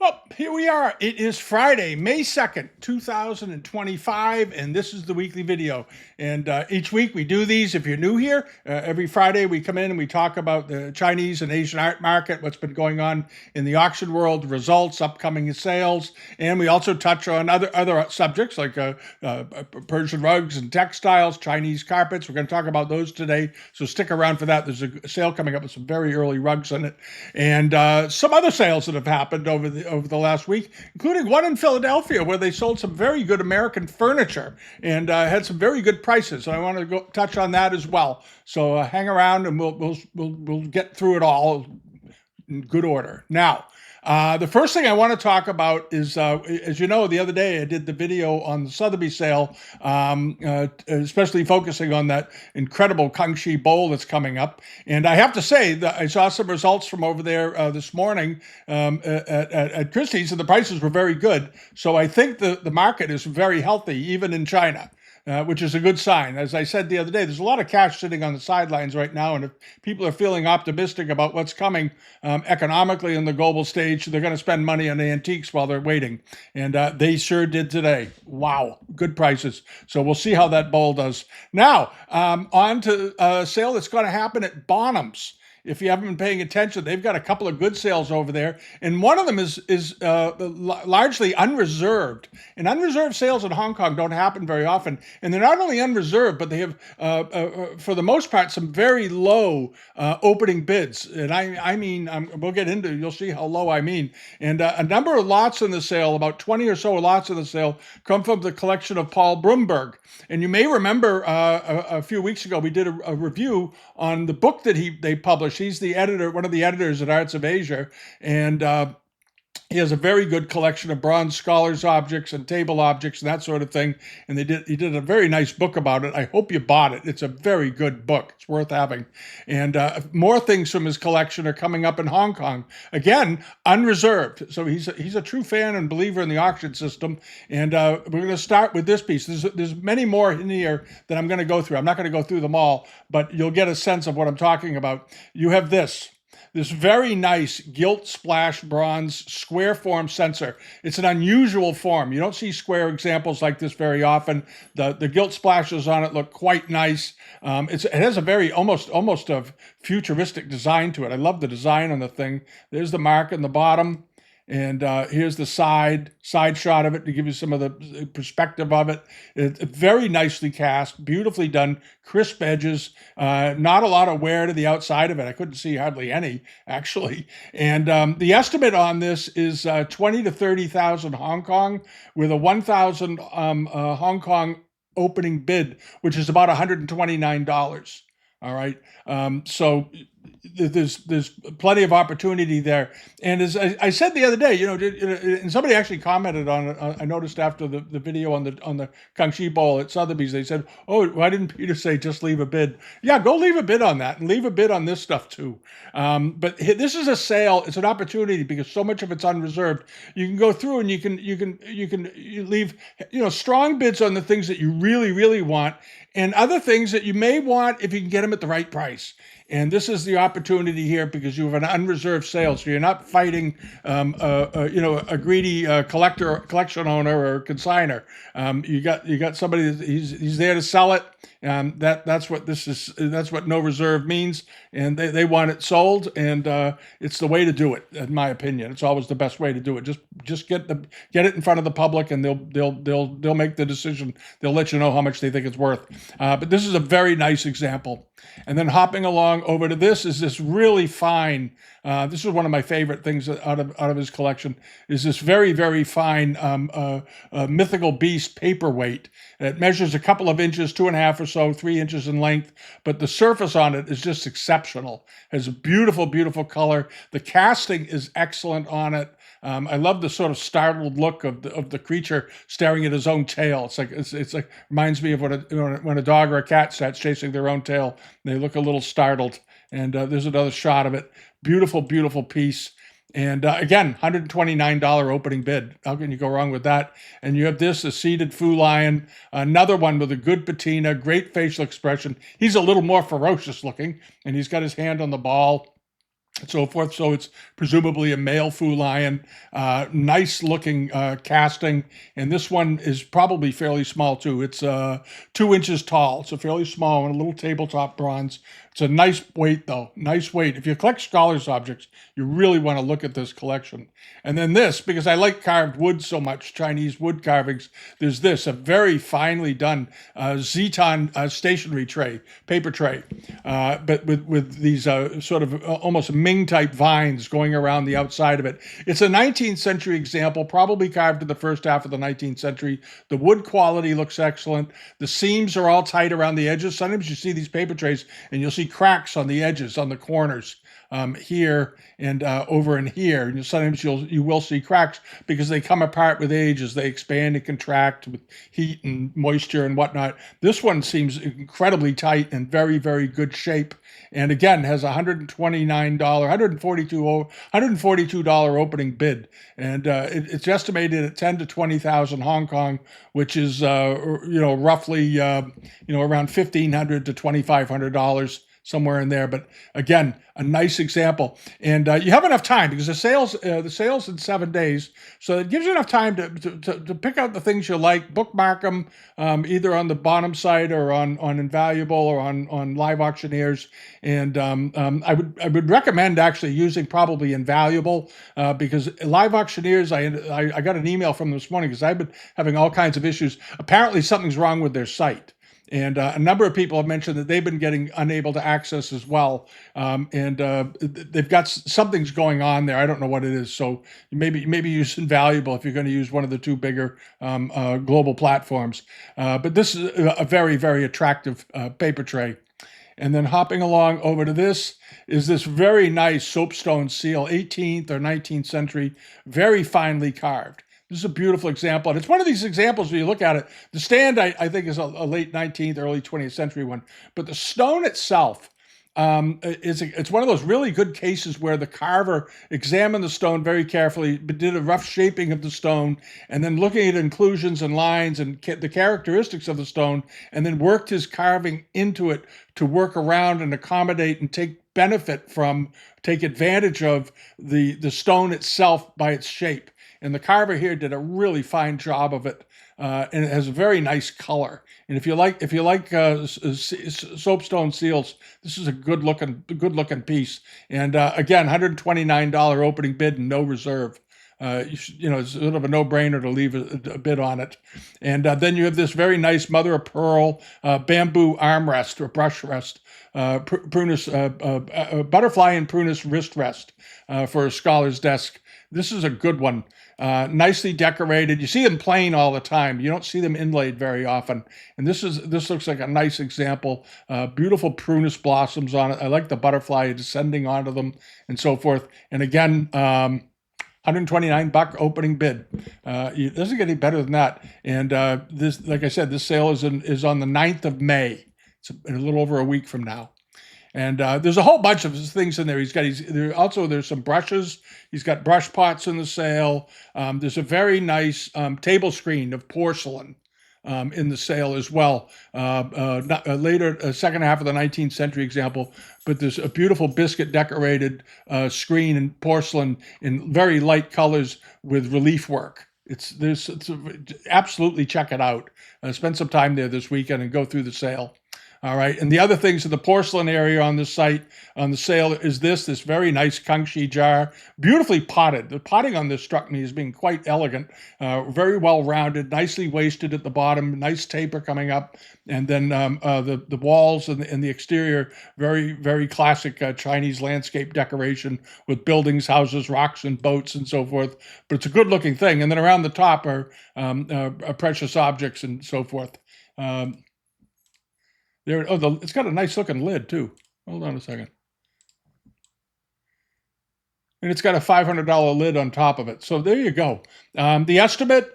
Well, here we are. It is Friday, May 2nd, 2025, and this is the weekly video. And each week we do these. If you're new here, every Friday we come in and we talk about the Chinese and Asian art market, what's been going on in the auction world, results, upcoming sales, and we also touch on other subjects like Persian rugs and textiles, Chinese carpets. We're going to talk about those today, so stick around for that. There's a sale coming up with some very early rugs in it, and some other sales that have happened over the last week, including one in Philadelphia where they sold some very good American furniture and had some very good prices. So I want to touch on that as well. So hang around and we'll get through it all in good order. Now, the first thing I want to talk about is, as you know, the other day I did the video on the Sotheby's sale, especially focusing on that incredible Kangxi bowl that's coming up. And I have to say that I saw some results from over there this morning at Christie's, and the prices were very good. So I think the market is very healthy, even in China. Which is a good sign. As I said the other day, there's a lot of cash sitting on the sidelines right now, and if people are feeling optimistic about what's coming economically in the global stage, they're going to spend money on antiques while they're waiting, and they sure did today. Wow, good prices. So we'll see how that bowl does. Now, on to a sale that's going to happen at Bonhams. If you haven't been paying attention, they've got a couple of good sales over there, and one of them is largely unreserved. And unreserved sales in Hong Kong don't happen very often, and they're not only unreserved, but they have, for the most part, some very low opening bids. And I mean, we'll get into it. You'll see how low I mean. And a number of lots in the sale, about 20 or so lots in the sale, come from the collection of Paul Brumberg. And you may remember a few weeks ago we did a review on the book that they published. He's the editor, one of the editors at Arts of Asia, and he has a very good collection of bronze scholars objects and table objects and that sort of thing. And he did a very nice book about it. I hope you bought it. It's a very good book. It's worth having. And more things from his collection are coming up in Hong Kong. Again, unreserved. So he's a true fan and believer in the auction system. And we're going to start with this piece. There's many more in here that I'm going to go through. I'm not going to go through them all, but you'll get a sense of what I'm talking about. You have this very nice gilt splash bronze square form censer. It's an unusual form. You don't see square examples like this very often. The gilt splashes on it look quite nice. It has a very almost a futuristic design to it. I love the design on the thing. There's the mark in the bottom. And here's the side shot of it to give you some of the perspective of it. It's very nicely cast, beautifully done, crisp edges, not a lot of wear to the outside of it. I couldn't see hardly any, actually. And the estimate on this is 20 to 30,000 Hong Kong with a 1,000 Hong Kong opening bid, which is about $129. All right. So there's plenty of opportunity there. And as I said the other day, and somebody actually commented on it. I noticed after the video on the Kangxi Bowl at Sotheby's, they said, "Oh, why didn't Peter say just leave a bid?" Yeah, go leave a bid on that and leave a bid on this stuff too. But this is a sale. It's an opportunity because so much of it's unreserved. You can go through and you can leave strong bids on the things that you really, really want, and other things that you may want if you can get them at the right price. And this is the opportunity here because you have an unreserved sale, so you're not fighting, a greedy collection owner or consigner. You got somebody that he's there to sell it. That's what this is. That's what no reserve means, and they want it sold, and it's the way to do it, in my opinion. It's always the best way to do it. Just get it in front of the public, and they'll make the decision. They'll let you know how much they think it's worth. But this is a very nice example. And then hopping along over to this is this really fine. This is one of my favorite things out of his collection. Is this very, very fine mythical beast paperweight. It measures a couple of inches, 2.5 or so, 3 inches in length, but the surface on it is just exceptional. It has a beautiful, beautiful color. The casting is excellent on it. I love the sort of startled look of the creature staring at his own tail. It's like reminds me of when a dog or a cat starts chasing their own tail. They look a little startled. And there's another shot of it. Beautiful, beautiful piece. And again, $129 opening bid. How can you go wrong with that? And you have this, a seated Fu lion, another one with a good patina, great facial expression. He's a little more ferocious looking, and he's got his hand on the ball. and so forth. So it's presumably a male Fu lion. Nice looking casting. And this one is probably fairly small too. It's 2 inches tall. It's a fairly small one, a little tabletop bronze. It's a nice weight though, nice weight. If you collect Scholars objects, you really want to look at this collection. And then this, because I like carved wood so much, Chinese wood carvings, there's this, a very finely done Zeton stationery tray, paper tray, but with these sort of almost Ming type vines going around the outside of it. It's a 19th century example, probably carved in the first half of the 19th century. The wood quality looks excellent. The seams are all tight around the edges. Sometimes you see these paper trays and you'll see cracks on the edges, on the corners, here and over in here. And sometimes you will see cracks because they come apart with age as they expand and contract with heat and moisture and whatnot. This one seems incredibly tight and very, very good shape. And again, has $142 opening bid. And it's estimated at 10 to 20,000 Hong Kong, which is, roughly, around $1,500 to $2,500, somewhere in there. But again, a nice example. And you have enough time because the sale's in 7 days. So it gives you enough time to pick out the things you like, bookmark them, either on the Bonhams site or on Invaluable or on Live Auctioneers. And I would recommend actually using probably Invaluable because Live Auctioneers, I got an email from them this morning because I've been having all kinds of issues. Apparently something's wrong with their site. And a number of people have mentioned that they've been getting unable to access as well. They've got something's going on there. I don't know what it is. So maybe use Invaluable if you're going to use one of the two bigger global platforms. But this is a very, very attractive paper tray. And then hopping along over to this is this very nice soapstone seal, 18th or 19th century, very finely carved. This is a beautiful example. And it's one of these examples where you look at it. The stand, I think, is a late 19th, early 20th century one. But the stone itself, it's one of those really good cases where the carver examined the stone very carefully, but did a rough shaping of the stone, and then looking at inclusions and lines and the characteristics of the stone, and then worked his carving into it to work around and accommodate and take advantage of the stone itself by its shape. And the carver here did a really fine job of it, and it has a very nice color. And if you like soapstone seals, this is a good looking piece. And again, $129 opening bid and no reserve. It's sort of a no-brainer to leave a bid on it. And then you have this very nice mother of pearl bamboo armrest or brush rest, butterfly and prunus wrist rest for a scholar's desk. This is a good one. Nicely decorated. You see them plain all the time. You don't see them inlaid very often. And this looks like a nice example. Beautiful prunus blossoms on it. I like the butterfly descending onto them and so forth. And again, $129 opening bid. It doesn't get any better than that. And this, like I said, this sale is on the 9th of May. It's a little over a week from now. And there's a whole bunch of things in there. There's some brushes. He's got brush pots in the sale. There's a very nice table screen of porcelain in the sale as well. Later, second half of the 19th century example, but there's a beautiful biscuit decorated screen in porcelain in very light colors with relief work. Absolutely check it out. Spend some time there this weekend and go through the sale. All right, and the other things in the porcelain area on this site, on the sale, is this very nice Kangxi jar, beautifully potted. The potting on this struck me as being quite elegant, very well rounded, nicely waisted at the bottom, nice taper coming up, and then the walls and the exterior, very, very classic Chinese landscape decoration with buildings, houses, rocks, and boats and so forth. But it's a good-looking thing. And then around the top are precious objects and so forth. It's got a nice looking lid too. Hold on a second. And it's got a $500 lid on top of it. So there you go. The estimate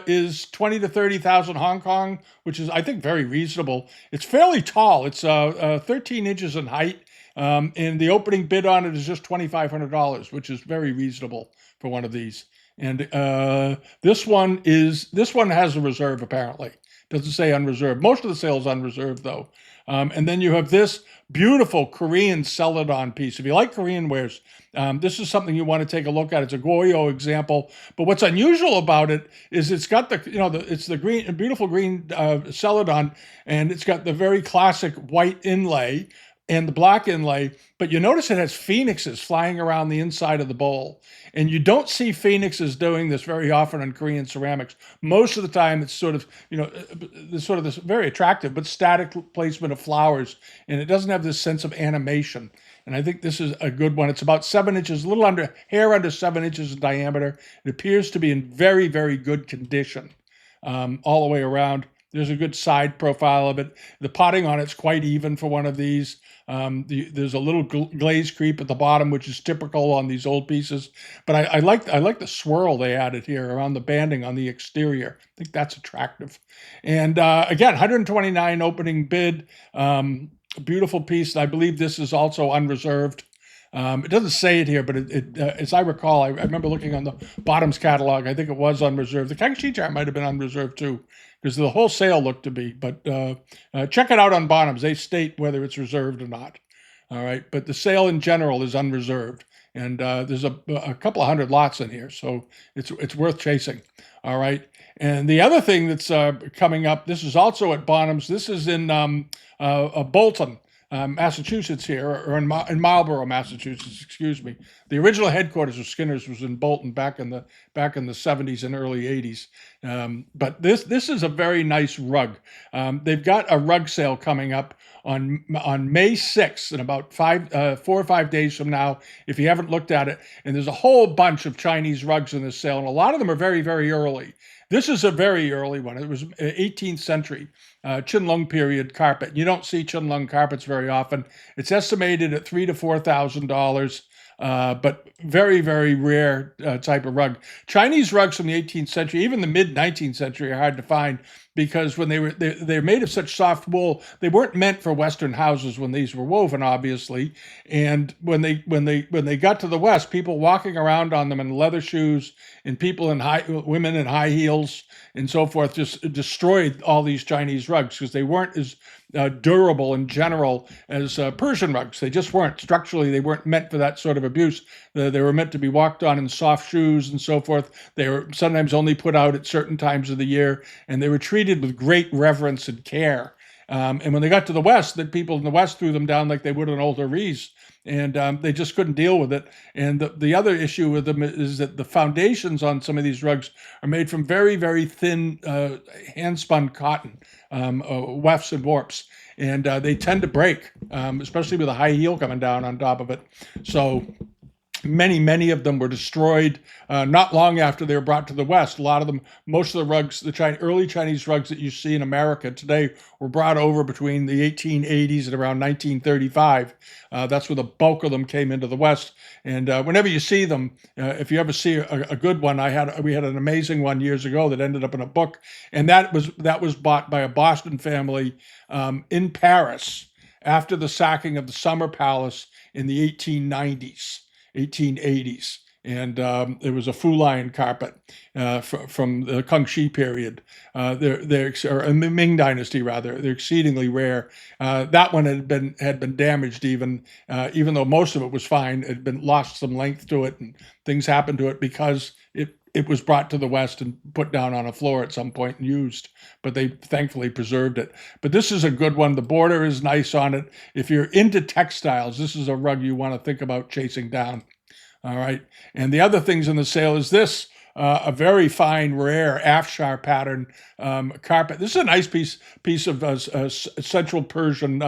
is 20 to 30,000 Hong Kong, which is, I think, very reasonable. It's fairly tall. It's 13 inches in height. And the opening bid on it is just $2,500, which is very reasonable for one of these. And this one has a reserve apparently, Doesn't say unreserved. Most of the sale is unreserved, though. And then you have this beautiful Korean celadon piece. If you like Korean wares, this is something you want to take a look at. It's a Goryeo example. But what's unusual about it is it's got it's the green, beautiful green celadon, and it's got the very classic white inlay and the black inlay, but you notice it has phoenixes flying around the inside of the bowl. And you don't see phoenixes doing this very often on Korean ceramics. Most of the time, it's sort of, this very attractive but static placement of flowers, and it doesn't have this sense of animation. And I think this is a good one. It's about 7 inches, a little under 7 inches in diameter. It appears to be in very, very good condition all the way around. There's a good side profile of it. The potting on it's quite even for one of these. There's a little glaze creep at the bottom, which is typical on these old pieces. But I like the swirl they added here around the banding on the exterior. I think that's attractive. And again, 129 opening bid. Beautiful piece. I believe this is also unreserved. It doesn't say it here, but as I recall, I remember looking on the Bonhams catalog. I think it was unreserved. The Kangxi chart might have been unreserved too, because the whole sale looked to be. But check it out on Bonhams. They state whether it's reserved or not. All right, but the sale in general is unreserved, and there's a couple of hundred lots in here, so it's worth chasing. All right, and the other thing that's coming up, this is also at Bonhams. This is in Bolton, Massachusetts here, or in Marlborough, Massachusetts, excuse me. The original headquarters of Skinner's was in Bolton back in the 70s and early 80s. But this is a very nice rug. They've got a rug sale coming up on May 6th, in about 4 or 5 days from now, if you haven't looked at it. And there's a whole bunch of Chinese rugs in this sale, and a lot of them are very, very early. This is a very early one. It was 18th century Qianlong period carpet. You don't see Qianlong carpets very often. It's estimated at $3,000 to $4,000. But very, very rare type of rug. Chinese rugs from the 18th century, even the mid-19th century, are hard to find because when they're made of such soft wool, they weren't meant for Western houses when these were woven, obviously. And when they got to the West, people walking around on them in leather shoes, and women in high heels and so forth, just destroyed all these Chinese rugs because they weren't as durable in general as Persian rugs. They just weren't. Structurally, they weren't meant for that sort of abuse. They were meant to be walked on in soft shoes and so forth. They were sometimes only put out at certain times of the year, and they were treated with great reverence and care. And when they got to the West, the people in the West threw them down like they would an older Rees. And they just couldn't deal with it. And the other issue with them is that the foundations on some of these rugs are made from very, very thin hand-spun cotton, wefts and warps. And they tend to break, especially with a high heel coming down on top of it. So many of them were destroyed not long after they were brought to the West. A lot of them, most of the rugs, early Chinese rugs that you see in America today were brought over between the 1880s and around 1935. That's where the bulk of them came into the West. And whenever you see them, if you ever see a good one, we had an amazing one years ago that ended up in a book, and that was bought by a Boston family in Paris after the sacking of the Summer Palace in the 1880s. And it was a Fulian carpet from the Kangxi period. Or the Ming Dynasty rather. They're exceedingly rare. That one had been damaged even though most of it was fine. It had been lost some length to it, and things happened to it because it was brought to the West and put down on a floor at some point and used, but they thankfully preserved it. But this is a good one. The border is nice on it. If you're into textiles, this is a rug you want to think about chasing down. All right. And the other things in the sale is this, a very fine, rare Afshar pattern carpet. This is a nice piece of Central Persian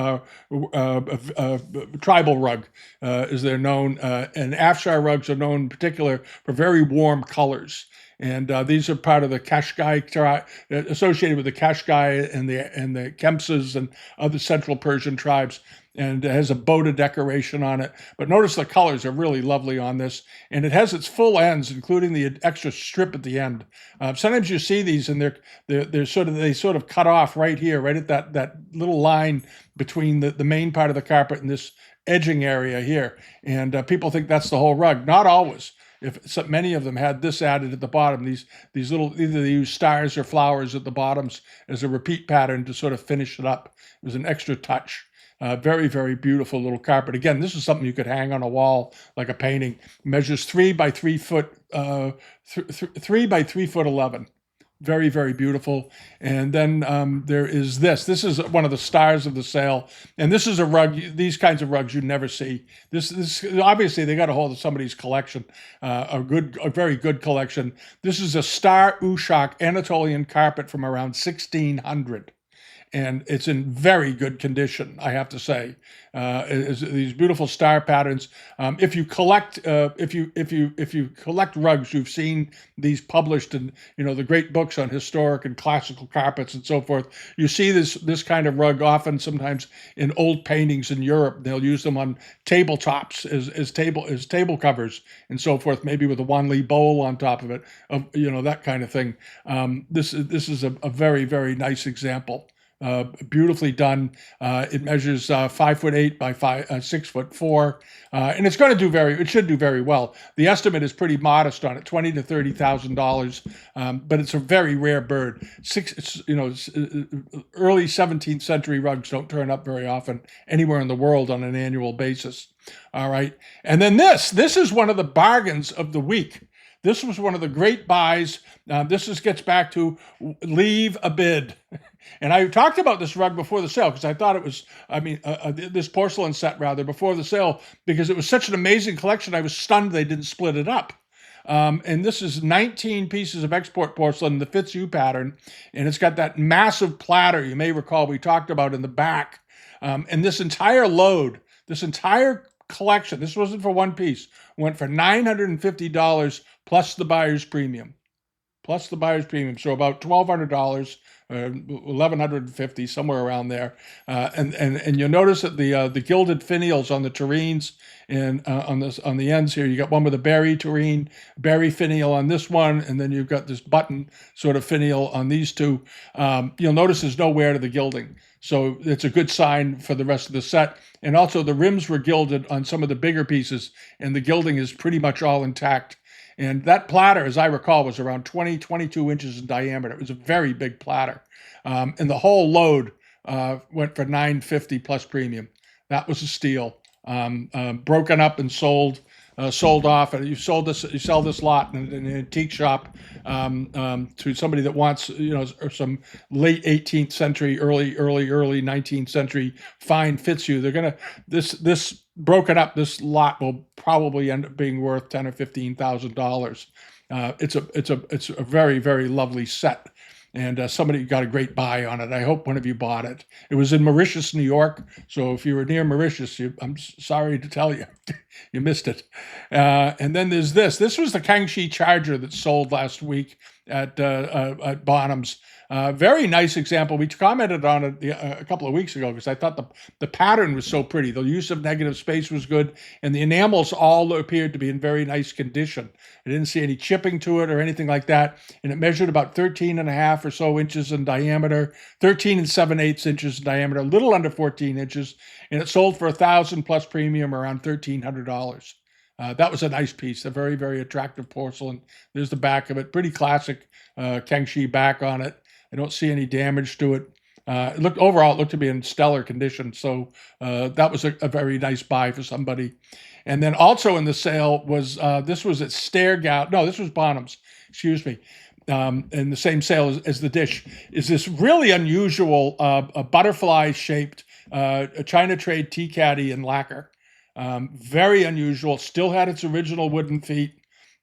tribal rug, as they're known. And Afshar rugs are known in particular for very warm colors. And these are part of the Kashgai associated with the Kashgai and the Kemsas and other Central Persian tribes. And it has a boda decoration on it. But notice the colors are really lovely on this. And it has its full ends, including the extra strip at the end. Sometimes you see these and they sort of cut off right here, right at that little line between the main part of the carpet and this edging area here. And people think that's the whole rug. Not always. many of them had this added at the bottom. These little, either they use stars or flowers at the bottoms as a repeat pattern to sort of finish it up. It was an extra touch. Very, very beautiful little carpet. Again, this is something you could hang on a wall like a painting. Measures 3 by 3 foot, 3 by 3 foot 11. Very, very beautiful. And then there is this. This is one of the stars of the sale. And this is a rug. These kinds of rugs you never see. This obviously they got a hold of somebody's collection, a very good collection. This is a Star Uşak Anatolian carpet from around 1600. And it's in very good condition, I have to say. These beautiful star patterns. If you collect rugs, you've seen these published in the great books on historic and classical carpets and so forth. You see this kind of rug often, sometimes in old paintings in Europe. They'll use them on tabletops as table covers and so forth. Maybe with a Wanli bowl on top of it, that kind of thing. This is a very, very nice example. Beautifully done. It measures 5'8" by 6'4", and it's going to it should do very well. The estimate is pretty modest on it, $20,000 to $30,000, but it's a very rare bird. Early 17th century rugs don't turn up very often anywhere in the world on an annual basis. All right, and then this is one of the bargains of the week. This was one of the great buys. This gets back to leave a bid. And I talked about this rug before the sale because I thought it was, this porcelain set rather, before the sale, because it was such an amazing collection. I was stunned they didn't split it up. And this is 19 pieces of export porcelain in the Fitzhugh pattern. And it's got that massive platter, you may recall we talked about in the back. And this entire load, this entire collection, this wasn't for one piece, went for $950 plus the buyer's premium. So about $1,200, $1,150, somewhere around there. And you'll notice that the gilded finials on the tureens and on the ends here, you got one with a berry finial on this one, and then you've got this button sort of finial on these two. You'll notice there's no wear to the gilding. So it's a good sign for the rest of the set. And also the rims were gilded on some of the bigger pieces, and the gilding is pretty much all intact. And that platter, as I recall, was around 22 inches in diameter. It was a very big platter. And the whole load went for $950 plus premium. That was a steal. Broken up and sold off. And you sell this lot in an antique shop to somebody that wants, some late 18th century, early 19th century fine Fitzhugh. They're gonna this broken up. This lot will probably end up being worth $10,000 or $15,000. It's a very, very lovely set. And somebody got a great buy on it. I hope one of you bought it. It was in Mauritius, New York. So if you were near Mauritius, I'm sorry to tell you, you missed it. And then there's this. This was the Kangxi Charger that sold last week at Bonhams. Very nice example. We commented on it a couple of weeks ago because I thought the pattern was so pretty. The use of negative space was good, and the enamels all appeared to be in very nice condition. I didn't see any chipping to it or anything like that, and it measured about 13 and a half or so inches in diameter, 13 7/8 inches in diameter, a little under 14 inches, and it sold for $1,000 plus premium, around $1,300. That was a nice piece, a very, very attractive porcelain. There's the back of it, pretty classic Kangxi back on it. I don't see any damage to it. It looked to be in stellar condition. So that was a very nice buy for somebody. And then also in the sale was, this was at this was Bonhams, excuse me. In the same sale as the dish, is this really unusual a butterfly-shaped China trade tea caddy in lacquer. Very unusual, still had its original wooden feet.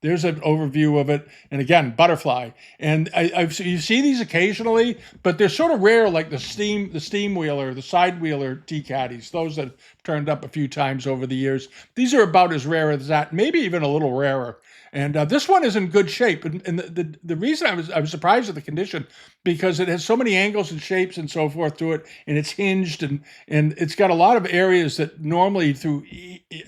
There's an overview of it. And again, butterfly. And you see these occasionally, but they're sort of rare, like the steam wheeler, the side wheeler tea caddies, those that turned up a few times over the years. These are about as rare as that, maybe even a little rarer. And this one is in good shape. And the reason I was surprised at the condition, because it has so many angles and shapes and so forth to it, and it's hinged, and it's got a lot of areas that normally through,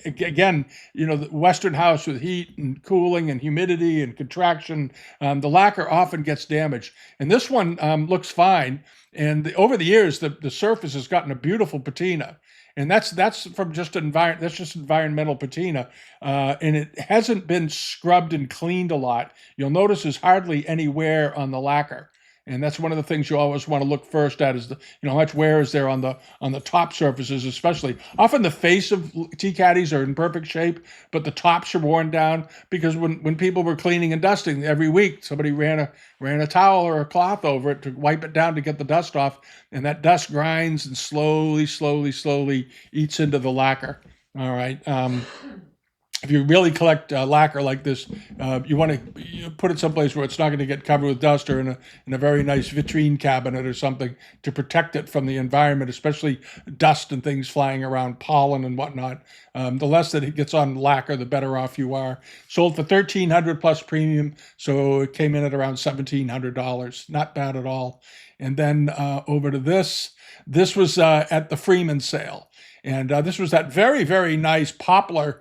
again, the Western house with heat and cooling and humidity and contraction, the lacquer often gets damaged. And this one looks fine. And over the years, the surface has gotten a beautiful patina. And that's from just that's just environmental patina, and it hasn't been scrubbed and cleaned a lot. You'll notice there's hardly any wear on the lacquer, and that's one of the things you always want to look first at is how much wear is there on the top surfaces, especially. Often the face of tea caddies are in perfect shape, but the tops are worn down because when people were cleaning and dusting every week, somebody ran a towel or a cloth over it to wipe it down to get the dust off, and that dust grinds and slowly eats into the lacquer. All right. If you really collect lacquer like this, you want to put it someplace where it's not going to get covered with dust, or in a very nice vitrine cabinet or something to protect it from the environment, especially dust and things flying around, pollen and whatnot. The less that it gets on lacquer, the better off you are. Sold for $1,300 plus premium, so it came in at around $1,700. Not bad at all. And then over to this. This was at the Freeman sale. And this was that very, very nice poplar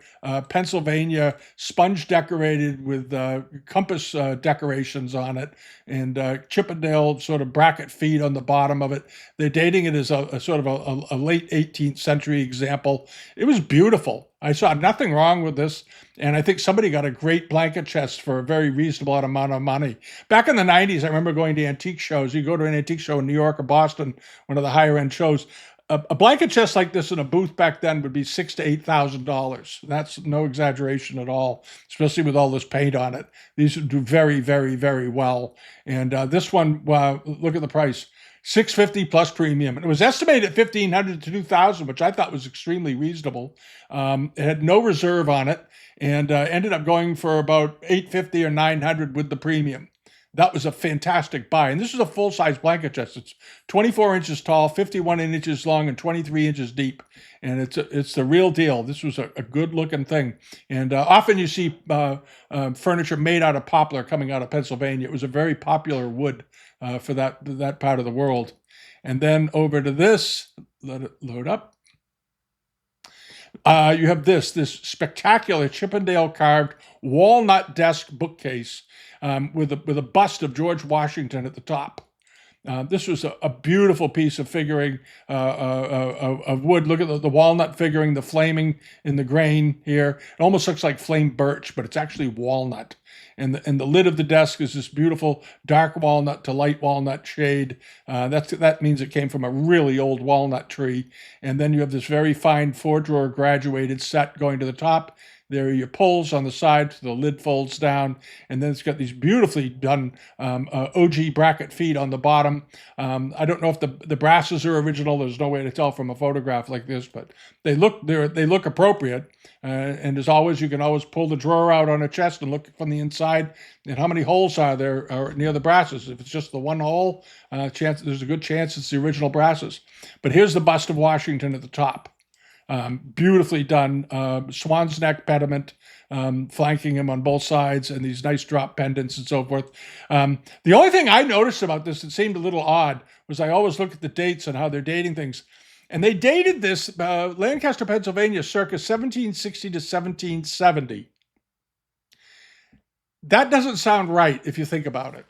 Pennsylvania sponge decorated with compass decorations on it, and Chippendale sort of bracket feet on the bottom of it. They're dating it as a sort of a late 18th century example. It was beautiful. I saw nothing wrong with this, and I think somebody got a great blanket chest for a very reasonable amount of money. Back in the 90s, I remember going to antique shows. You go to an antique show in New York or Boston, one of the higher end shows. A blanket chest like this in a booth back then would be $6,000 to $8,000. That's no exaggeration at all, especially with all this paint on it. These do very, very, very well. And this one, look at the price. $650 plus premium. It was estimated at $1,500 to $2,000, which I thought was extremely reasonable. It had no reserve on it, and ended up going for about $850 or $900 with the premium. That was a fantastic buy. And this is a full-size blanket chest. It's 24 inches tall, 51 inches long, and 23 inches deep. And it's the real deal. This was a good-looking thing. And often you see furniture made out of poplar coming out of Pennsylvania. It was a very popular wood for that part of the world. And then over to this, let it load up. You have this spectacular Chippendale carved walnut desk bookcase with a bust of George Washington at the top. This was a beautiful piece of figuring of wood. Look at the walnut figuring, the flaming in the grain here. It almost looks like flame birch, but it's actually walnut. And the lid of the desk is this beautiful dark walnut to light walnut shade. That means it came from a really old walnut tree. And then you have this very fine 4-drawer graduated set going to the top. There are your pulls on the side, so the lid folds down, and then it's got these beautifully done OG bracket feet on the bottom. I don't know if the brasses are original. There's no way to tell from a photograph like this, but they look appropriate. And as always, you can always pull the drawer out on a chest and look from the inside at how many holes are there near the brasses. If it's just the one hole, there's a good chance it's the original brasses. But here's the bust of Washington at the top. Beautifully done, swan's neck pediment flanking him on both sides, and these nice drop pendants and so forth. The only thing I noticed about this that seemed a little odd was I always look at the dates and how they're dating things. And they dated this Lancaster, Pennsylvania, circa 1760 to 1770. That doesn't sound right if you think about it.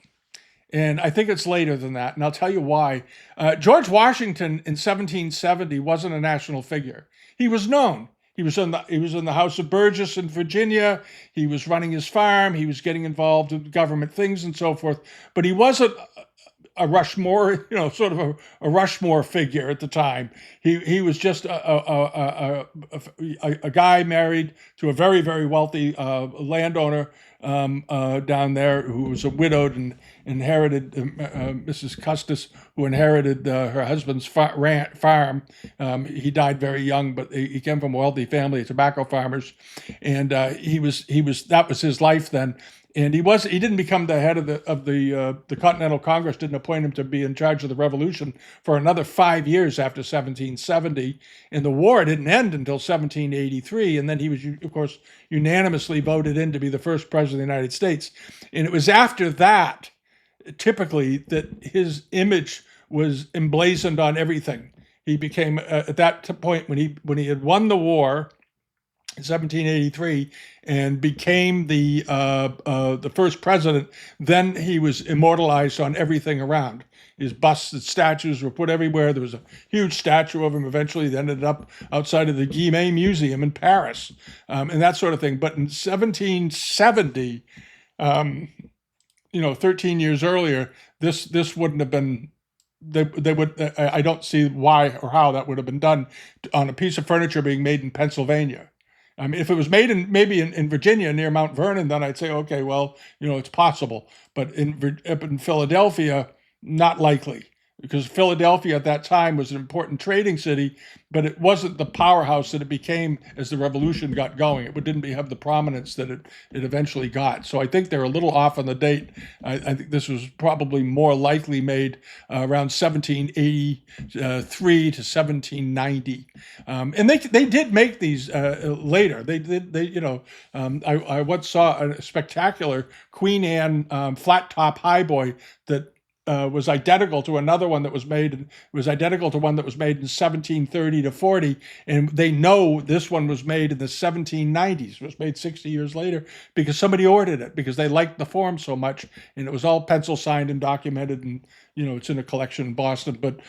And I think it's later than that, and I'll tell you why. George Washington in 1770 wasn't a national figure. He was known. He was in the House of Burgess in Virginia. He was running his farm. He was getting involved in government things and so forth. But he wasn't a Rushmore, sort of a Rushmore figure at the time. He was just a guy married to a very, very wealthy landowner down there who was a widowed and inherited Mrs. Custis, who inherited her husband's farm. He died very young, but he came from a wealthy family, tobacco farmers, and that was his life then. And he didn't become the head of the Continental Congress, didn't appoint him to be in charge of the Revolution for another 5 years after 1770. And the war didn't end until 1783. And then he was, of course, unanimously voted in to be the first president of the United States. And it was after that, typically, that his image was emblazoned on everything. He became, at that point, when he had won the war, 1783, and became the first president, then he was immortalized on everything around. His busts and statues were put everywhere. There was a huge statue of him. Eventually, they ended up outside of the Guimet Museum in Paris, and that sort of thing. But in 1770, 13 years earlier, this wouldn't have been. They would. I don't see why or how that would have been done on a piece of furniture being made in Pennsylvania. I mean, if it was made in Virginia near Mount Vernon, then I'd say, okay, well, it's possible. But up in Philadelphia, not likely, because Philadelphia at that time was an important trading city, but it wasn't the powerhouse that it became as the revolution got going. It didn't have the prominence that it eventually got. So I think they're a little off on the date. I think this was probably more likely made around 1783 to 1790. And they did make these later. I once saw a spectacular Queen Anne flat top highboy that was identical to another one that was made. It was identical to one that was made in 1730 to 40, and they know this one was made in the 1790s. It was made 60 years later because somebody ordered it because they liked the form so much, and it was all pencil signed and documented, and it's in a collection in Boston. But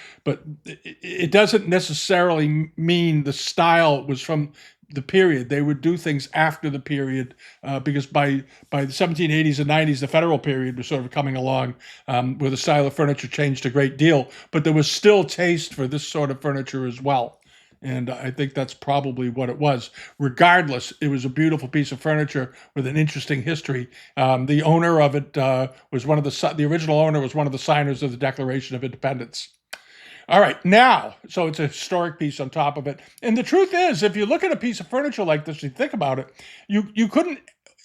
it doesn't necessarily mean the style was from the period. They would do things after the period because by the 1780s and 90s, the federal period was sort of coming along where the style of furniture changed a great deal, but there was still taste for this sort of furniture as well. And I think that's probably what it was. Regardless, it was a beautiful piece of furniture with an interesting history. The owner of it was the original owner was one of the signers of the Declaration of Independence. All right, now, so it's a historic piece on top of it. And the truth is, if you look at a piece of furniture like this, you think about it, you couldn't,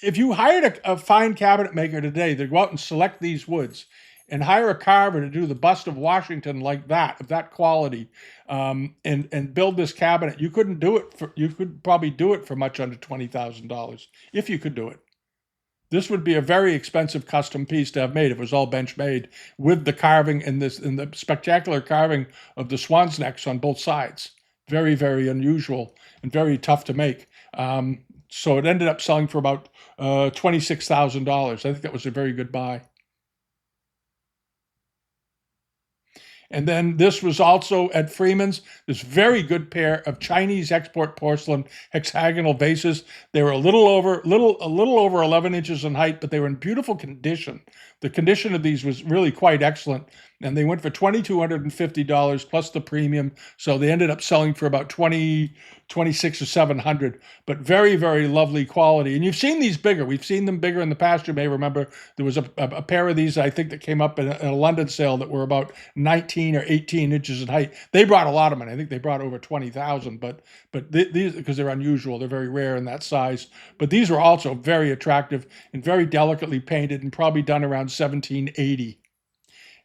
if you hired a fine cabinet maker today, they'd go out and select these woods and hire a carver to do the bust of Washington like that, of that quality, and build this cabinet. You couldn't do it you could probably do it for much under $20,000, if you could do it. This would be a very expensive custom piece to have made if it was all bench made with the carving and the spectacular carving of the swan's necks on both sides. Very, very unusual and very tough to make. So it ended up selling for about $26,000. I think that was a very good buy. And then this was also at Freeman's, this very good pair of Chinese export porcelain hexagonal vases. They were a little over 11 inches in height, but they were in beautiful condition. The condition of these was really quite excellent, and they went for $2,250 plus the premium. So they ended up selling for about $26 or $700, but very, very lovely quality. And you've seen these bigger. We've seen them bigger in the past. You may remember there was a pair of these, I think, that came up in a London sale that were about 19 or 18 inches in height. They brought a lot of money. I think they brought over 20,000, but these, because they're unusual, they're very rare in that size. But these were also very attractive and very delicately painted and probably done around 1780.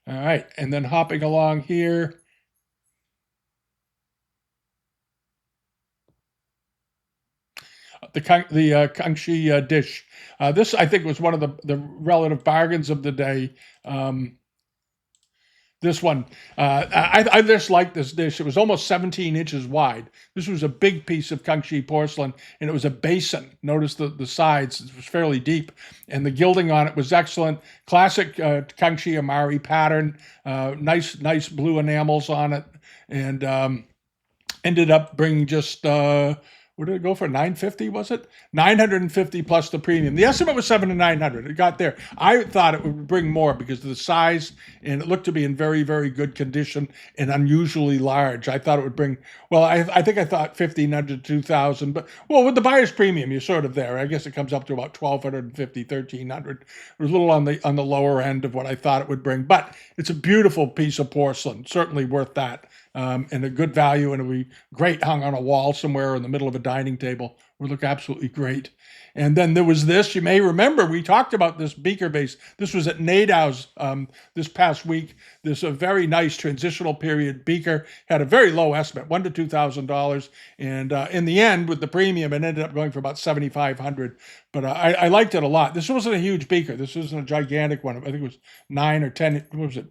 All right, and then hopping along here, the Kangxi dish. This, I think, was one of the relative bargains of the day. This one, I just like this dish. It was almost 17 inches wide. This was a big piece of Kangxi porcelain, and it was a basin. Notice the sides, it was fairly deep, and the gilding on it was excellent. Classic Kangxi Amari pattern, nice blue enamels on it, and ended up bringing just, what did it go for? $950, was it? $950 plus the premium. The estimate was $700 to $900. It got there. I thought it would bring more because of the size, and it looked to be in very, very good condition and unusually large. I thought it would bring, well, I think I thought $1,500 to $2,000, but well, with the buyer's premium, you're sort of there. I guess it comes up to about $1,250, $1,300. It was a little on the lower end of what I thought it would bring, but it's a beautiful piece of porcelain, certainly worth that. And a good value, and it would be great hung on a wall somewhere in the middle of a dining table. Would look absolutely great. And then there was this, you may remember, we talked about this beaker vase. This was at Nadau's this past week. This a very nice transitional period beaker, had a very low estimate, $1,000 to $2,000. And in the end, with the premium, it ended up going for about $7,500. But I liked it a lot. This wasn't a huge beaker. This wasn't a gigantic one. I think it was 9 or 10, what was it?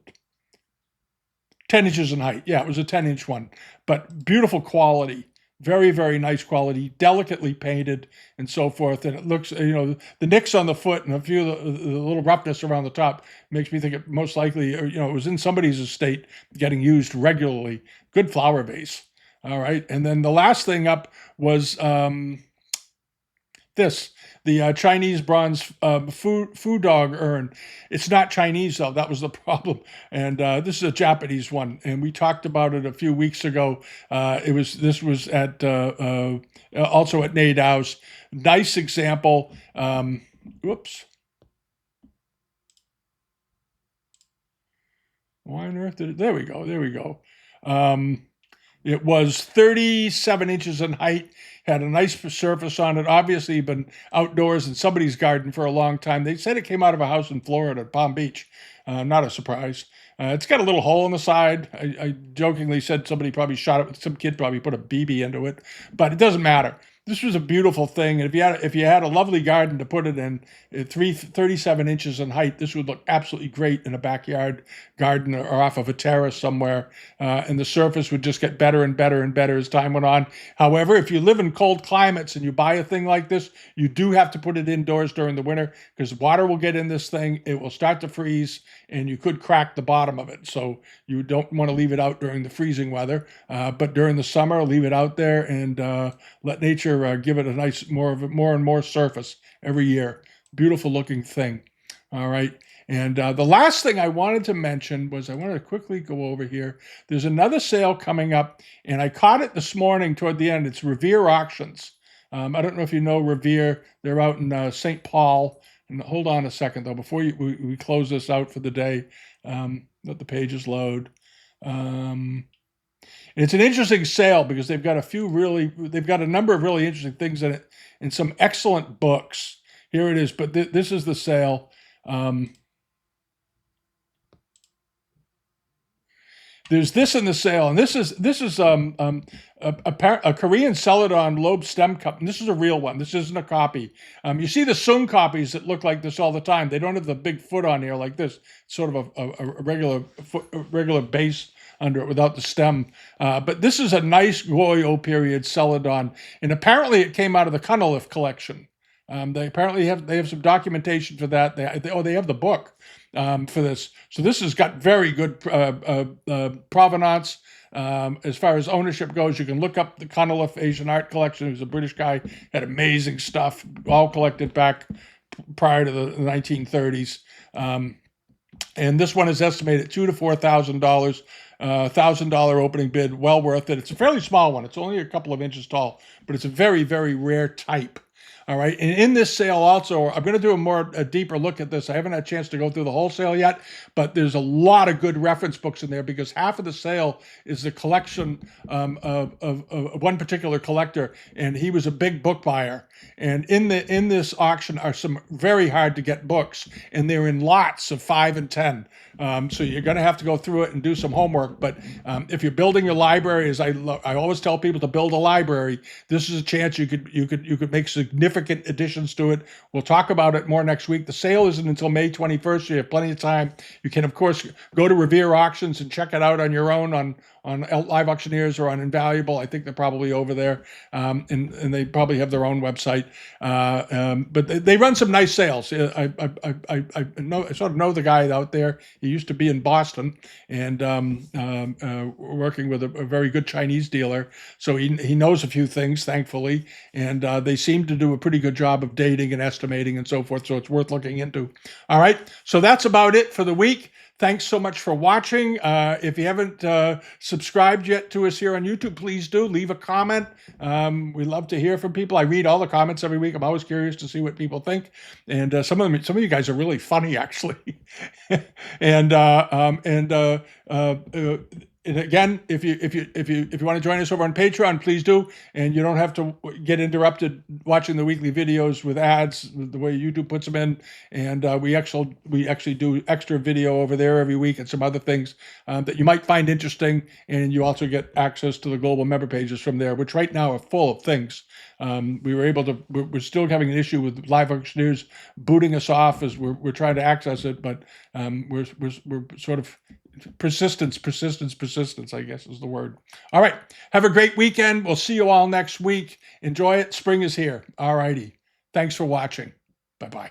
10 inches in height. Yeah, it was a 10-inch one, but beautiful quality, very, very nice quality, delicately painted and so forth. And it looks, the nicks on the foot and a few of the little roughness around the top makes me think it most likely, it was in somebody's estate getting used regularly. Good flower vase. All right. And then the last thing up was this, the Chinese bronze food dog urn. It's not Chinese though. That was the problem. And this is a Japanese one, and we talked about it a few weeks ago. This was at also at Nadau's. Nice example. Whoops. Why on earth did it? There we go. There we go. It was 37 inches in height, had a nice surface on it, obviously been outdoors in somebody's garden for a long time. They said it came out of a house in Florida, Palm Beach. Not a surprise. It's got a little hole in the side. I jokingly said somebody probably shot it, some kid probably put a BB into it, but it doesn't matter. This was a beautiful thing, and if you had a lovely garden to put it in, 37 inches in height, this would look absolutely great in a backyard garden or off of a terrace somewhere, and the surface would just get better and better and better as time went on. However, if you live in cold climates and you buy a thing like this, you do have to put it indoors during the winter because water will get in this thing, it will start to freeze, and you could crack the bottom of it. So you don't want to leave it out during the freezing weather, but during the summer, leave it out there and let nature give it a nice more and more surface every year. Beautiful looking thing. All right. And the last thing I wanted to mention was I wanted to quickly go over here. There's another sale coming up, and I caught it this morning toward the end. It's Revere Auctions. I don't know if you know Revere. They're out in St. Paul. And hold on a second, though, before we close this out for the day. Let the pages load. It's an interesting sale because they've got a number of really interesting things in it and some excellent books. Here it is, but this is the sale. There's this in the sale, and this is a Korean celadon lobe stem cup, and this is a real one. This isn't a copy. You see the Sung copies that look like this all the time. They don't have the big foot on here like this. It's sort of a regular base under it without the stem. But this is a nice Goryeo period celadon, and apparently it came out of the Cunliffe collection. They apparently have some documentation for that. They have the book for this. So this has got very good provenance. As far as ownership goes, you can look up the Cunliffe Asian Art Collection. He was a British guy, had amazing stuff, all collected back prior to the 1930s. And this one is estimated at $2,000 to $4,000. $1,000 opening bid, well worth it. It's a fairly small one. It's only a couple of inches tall, but it's a very, very rare type. All right. And in this sale also, I'm going to do a deeper look at this. I haven't had a chance to go through the whole sale yet, but there's a lot of good reference books in there because half of the sale is the collection of one particular collector, and he was a big book buyer. And in this auction are some very hard to get books, and they're in lots of 5 and 10. So you're going to have to go through it and do some homework. But if you're building your library, as I always tell people to build a library, this is a chance you could make significant additions to it. We'll talk about it more next week. The sale isn't until May 21st, so you have plenty of time. You can, of course, go to Revere Auctions and check it out on your own on Live Auctioneers or on Invaluable. I think they're probably over there, and they probably have their own website. But they run some nice sales. I sort of know the guy out there. He used to be in Boston and working with a very good Chinese dealer, so he knows a few things, thankfully, and they seem to do a pretty good job of dating and estimating and so forth, so it's worth looking into. All right, so that's about it for the week. Thanks so much for watching. If you haven't subscribed yet to us here on YouTube, please do. Leave a comment. We love to hear from people. I read all the comments every week. I'm always curious to see what people think. And some of you guys are really funny, actually. And again, if you want to join us over on Patreon, please do, and you don't have to get interrupted watching the weekly videos with ads the way YouTube puts them in. And we actually do extra video over there every week and some other things that you might find interesting. And you also get access to the global member pages from there, which right now are full of things. We're still having an issue with Live Auctioneers booting us off as we're trying to access it, but we're sort of persistence, I guess is the word. All right. Have a great weekend. We'll see you all next week. Enjoy it. Spring is here. All righty. Thanks for watching. Bye-bye.